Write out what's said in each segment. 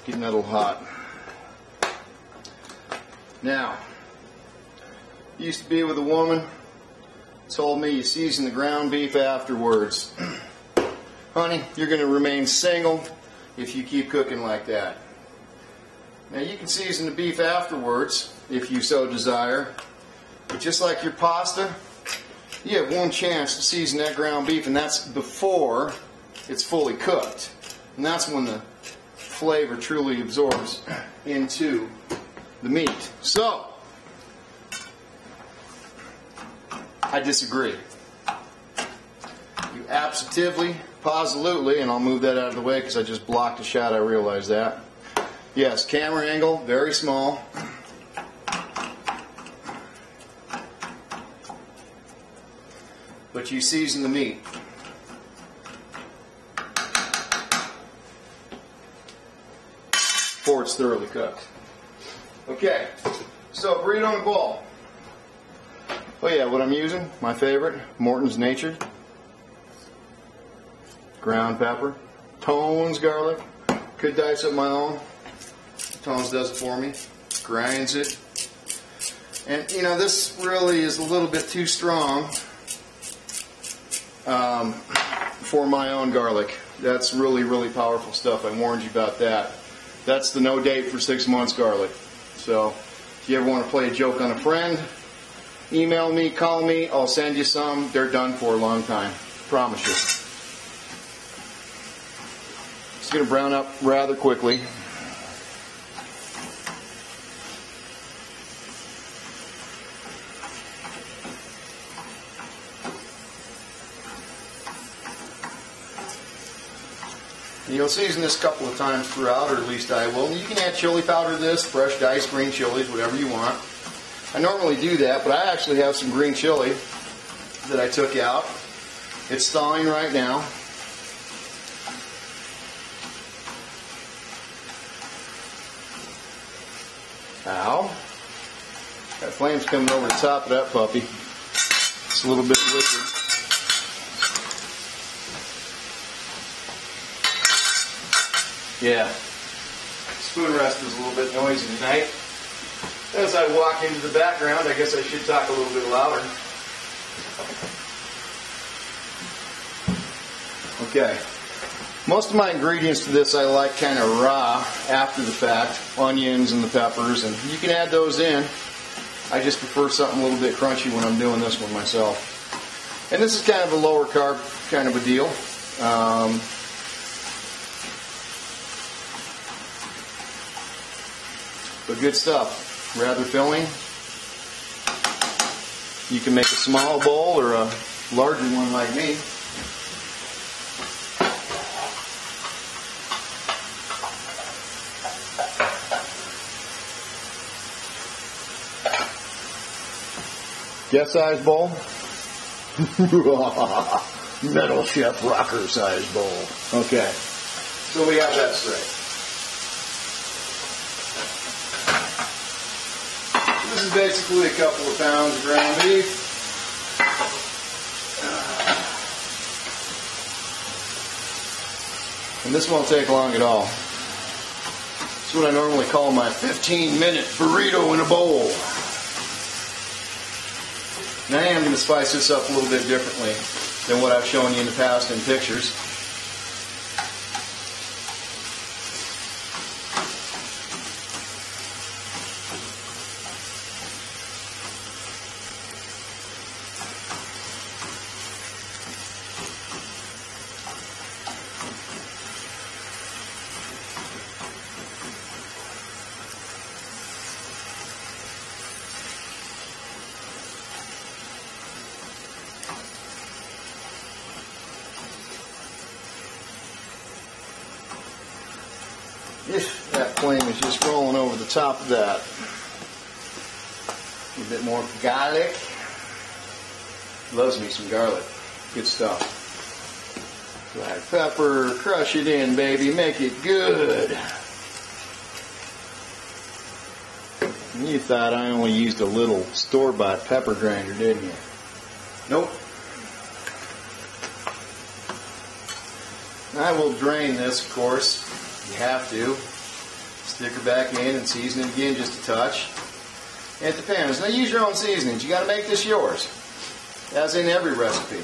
Getting that a little hot. Now, used to be with a woman, told me you season the ground beef afterwards. Honey, you're going to remain single if you keep cooking like that. Now you can season the beef afterwards if you so desire, but just like your pasta, you have one chance to season that ground beef, and that's before it's fully cooked. And that's when the flavor truly absorbs into the meat. So, I disagree. You absolutely, positively, and I'll move that out of the way because I just blocked a shot, I realize that. Yes, camera angle, very small. But you season the meat. Before it's thoroughly cooked. Okay, so burrito in a bowl. Oh yeah, what I'm using, my favorite, Morton's Natured. Ground pepper. Tones garlic. Could dice up my own. Tones does it for me. Grinds it. And you know, this really is a little bit too strong for my own garlic. That's really, really powerful stuff. I warned you about that. That's the no date for 6 months garlic. So if you ever want to play a joke on a friend, email me, call me, I'll send you some. They're done for a long time. Promise you. It's going to brown up rather quickly. You'll season this a couple of times throughout, or at least I will. You can add chili powder to this, fresh diced green chilies, whatever you want. I normally do that, but I actually have some green chili that I took out. It's thawing right now. Ow. That flame's coming over the top of that puppy. It's a little bit liquid. Yeah, spoon rest is a little bit noisy tonight. As I walk into the background, I guess I should talk a little bit louder. Okay, most of my ingredients to this I like kind of raw after the fact. Onions and the peppers, and you can add those in. I just prefer something a little bit crunchy when I'm doing this one myself. And this is kind of a lower carb kind of a deal. But good stuff, rather filling. You can make a small bowl or a larger one like me. Guess size bowl? Metal Chef Rocker size bowl. Okay, so we have that straight. This is basically a couple of pounds of ground beef. And this won't take long at all. It's what I normally call my 15-minute burrito in a bowl. And I am going to spice this up a little bit differently than what I've shown you in the past in pictures. If that flame is just rolling over the top of that. A little bit more garlic. Loves me some garlic. Good stuff. Black pepper, crush it in, baby. Make it good. And you thought I only used a little store-bought pepper grinder, didn't you? Nope. I will drain this, of course. You have to. Stick her back in and season it again just a touch. And it depends. Now use your own seasonings. You got to make this yours, as in every recipe.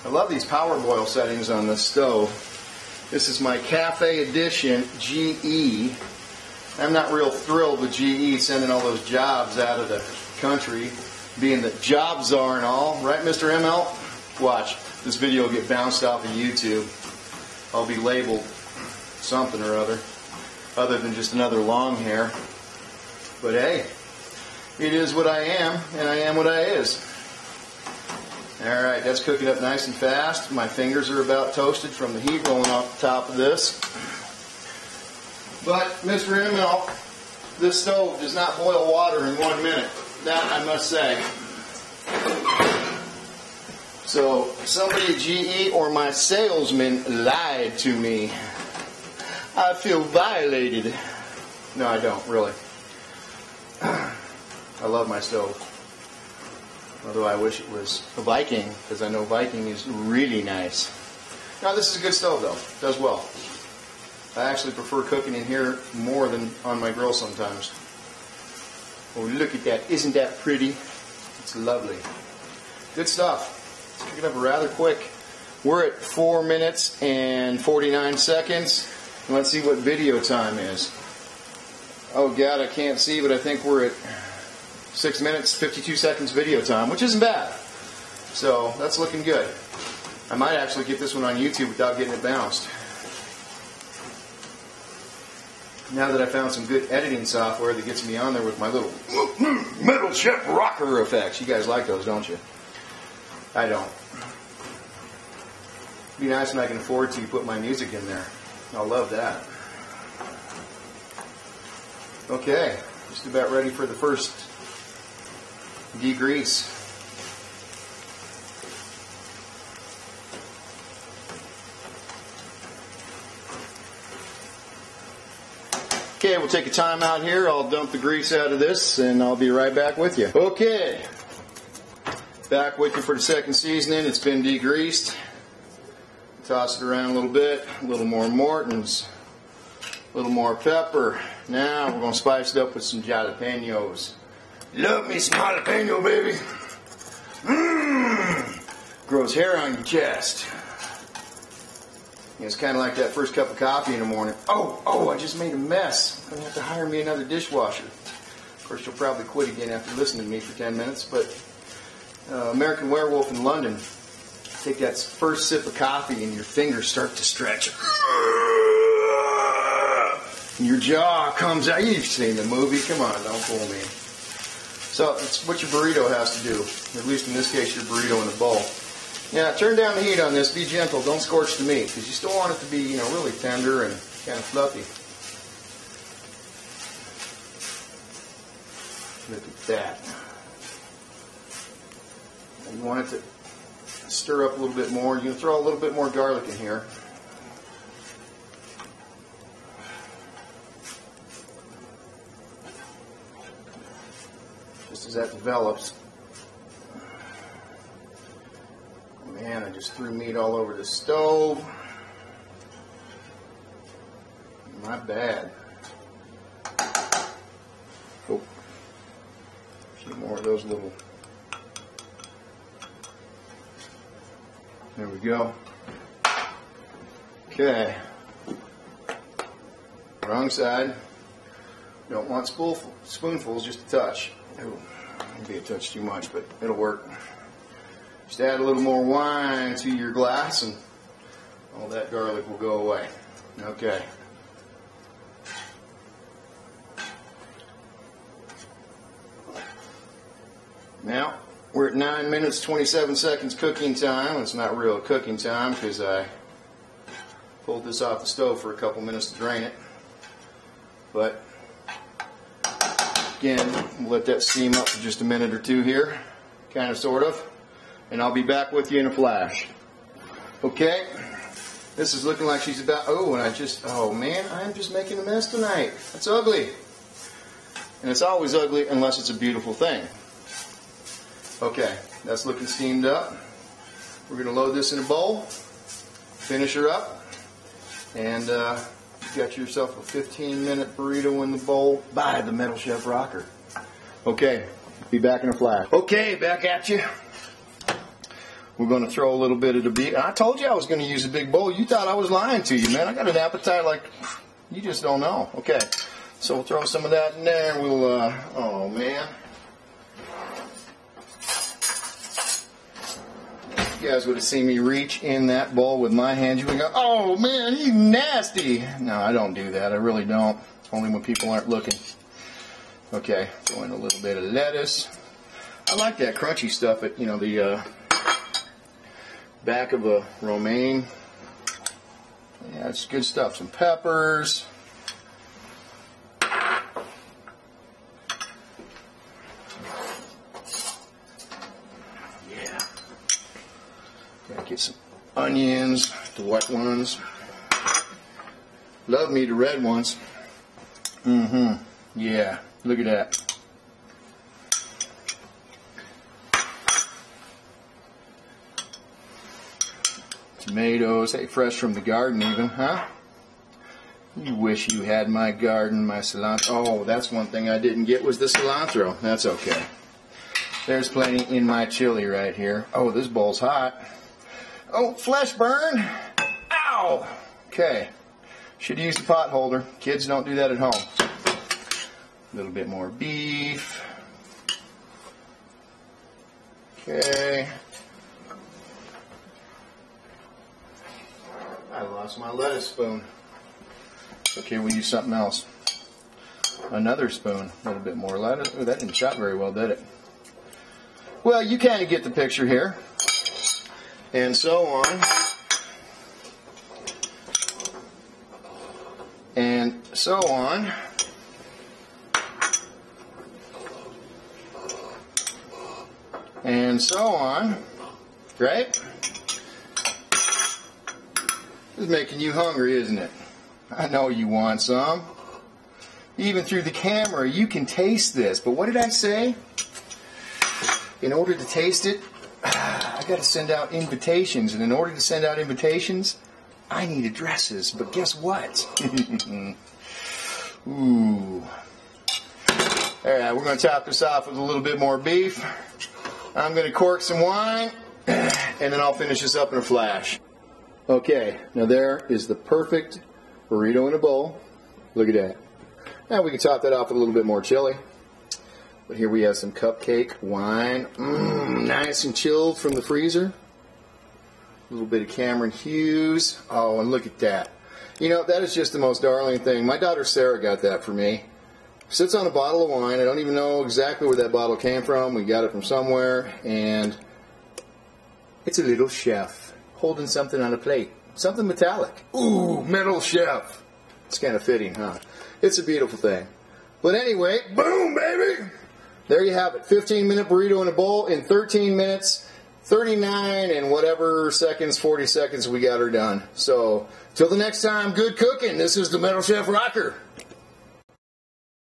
I love these power boil settings on this stove. This is my Cafe Edition GE. I'm not real thrilled with GE sending all those jobs out of the country, being the job czar and all. Right, Mr. ML? Watch. This video will get bounced off of YouTube. I'll be labeled something or other than just another long hair. But hey, it is what I am, and I am what I is. Alright, that's cooking up nice and fast. My fingers are about toasted from the heat rolling off the top of this. But, Mr. ML, this stove does not boil water in 1 minute. That I must say. So, somebody at GE or my salesman lied to me. I feel violated. No, I don't, really. I love my stove. Although I wish it was a Viking, because I know Viking is really nice. Now, this is a good stove, though. It does well. I actually prefer cooking in here more than on my grill sometimes. Oh, look at that. Isn't that pretty? It's lovely. Good stuff. Let's pick it up rather quick. We're at 4 minutes and 49 seconds. And let's see what video time is. Oh, God, I can't see, but I think we're at 6 minutes, 52 seconds video time, which isn't bad. So, that's looking good. I might actually get this one on YouTube without getting it bounced. Now that I found some good editing software that gets me on there with my little metal chip rocker effects. You guys like those, don't you? I don't. It'd be nice when I can afford to put my music in there. I'll love that. Okay, just about ready for the first degrease. Okay, we'll take a time out here. I'll dump the grease out of this and I'll be right back with you. Okay, back with you for the second seasoning. It's been degreased. Toss it around a little bit. A little more Morton's. A little more pepper. Now we're going to spice it up with some jalapenos. Love me some jalapeno, baby. Grows hair on your chest. It's kind of like that first cup of coffee in the morning. Oh, I just made a mess. I'm going to have to hire me another dishwasher. Of course, you'll probably quit again after listening to me for 10 minutes. But American Werewolf in London, take that first sip of coffee and your fingers start to stretch. And your jaw comes out. You've seen the movie. Come on, don't fool me. So it's what your burrito has to do. At least in this case, your burrito in a bowl. Yeah, turn down the heat on this. Be gentle. Don't scorch the meat because you still want it to be, really tender and kind of fluffy. Look at that. And you want it to stir up a little bit more. You can throw a little bit more garlic in here. Just as that develops. Man, I just threw meat all over the stove. Not bad. Oh, a few more of those little. There we go. Okay. Wrong side. Don't want spoonfuls, just a touch. Ooh, maybe a touch too much, but it'll work. Just add a little more wine to your glass and all that garlic will go away. Okay. Now, we're at 9 minutes, 27 seconds cooking time. It's not real cooking time because I pulled this off the stove for a couple minutes to drain it. But, again, we'll let that steam up for just a minute or two here. Kind of, sort of. And I'll be back with you in a flash. Okay, this is looking like she's about, oh man, I'm just making a mess tonight. That's ugly. And it's always ugly unless it's a beautiful thing. Okay, that's looking steamed up. We're going to load this in a bowl, finish her up, and you got yourself a 15-minute burrito in the bowl by the Metal Chef Rocker. Okay, be back in a flash. Okay, back at you. We're going to throw a little bit of the beef. I told you I was going to use a big bowl. You thought I was lying to you, man. I got an appetite like you just don't know. Okay, so we'll throw some of that in there. We'll, oh man. You guys would have seen me reach in that bowl with my hands. You would go, oh man, you nasty. No, I don't do that. I really don't. Only when people aren't looking. Okay, throw in a little bit of lettuce. I like that crunchy stuff at, you know, the back of a romaine. Yeah, it's good stuff. Some peppers. Get some onions, the wet ones. Love me the red ones. Yeah, look at that. Tomatoes, hey, fresh from the garden even, huh? You wish you had my garden, my cilantro. Oh, that's one thing I didn't get was the cilantro. That's okay. There's plenty in my chili right here. Oh, this bowl's hot. Oh, flesh burn. Ow. Okay. Should use the pot holder. Kids don't do that at home. A little bit more beef. Okay. I lost my lettuce spoon. Okay, we'll use something else. Another spoon. A little bit more lettuce. Oh, that didn't chop very well, did it? Well, you kind of get the picture here. And so on. And so on. And so on. Right? This is making you hungry, isn't it? I know you want some. Even through the camera, you can taste this. But what did I say? In order to taste it, I got to send out invitations, and in order to send out invitations, I need addresses. But guess what? Ooh. All right, we're going to top this off with a little bit more beef. I'm going to cork some wine, and then I'll finish this up in a flash. Okay, now there is the perfect burrito in a bowl. Look at that. Now we can top that off with a little bit more chili. But here we have some cupcake wine, nice and chilled from the freezer. A little bit of Cameron Hughes. Oh, and look at that. You know, that is just the most darling thing. My daughter Sarah got that for me. Sits on a bottle of wine. I don't even know exactly where that bottle came from. We got it from somewhere. And it's a little chef holding something on a plate. Something metallic. Ooh, metal chef. It's kind of fitting, huh? It's a beautiful thing. But anyway, boom, baby! There you have it, 15-minute burrito in a bowl in 13 minutes, 39 and whatever seconds, 40 seconds we got her done. So, till the next time, good cooking. This is the Metal Chef Rocker.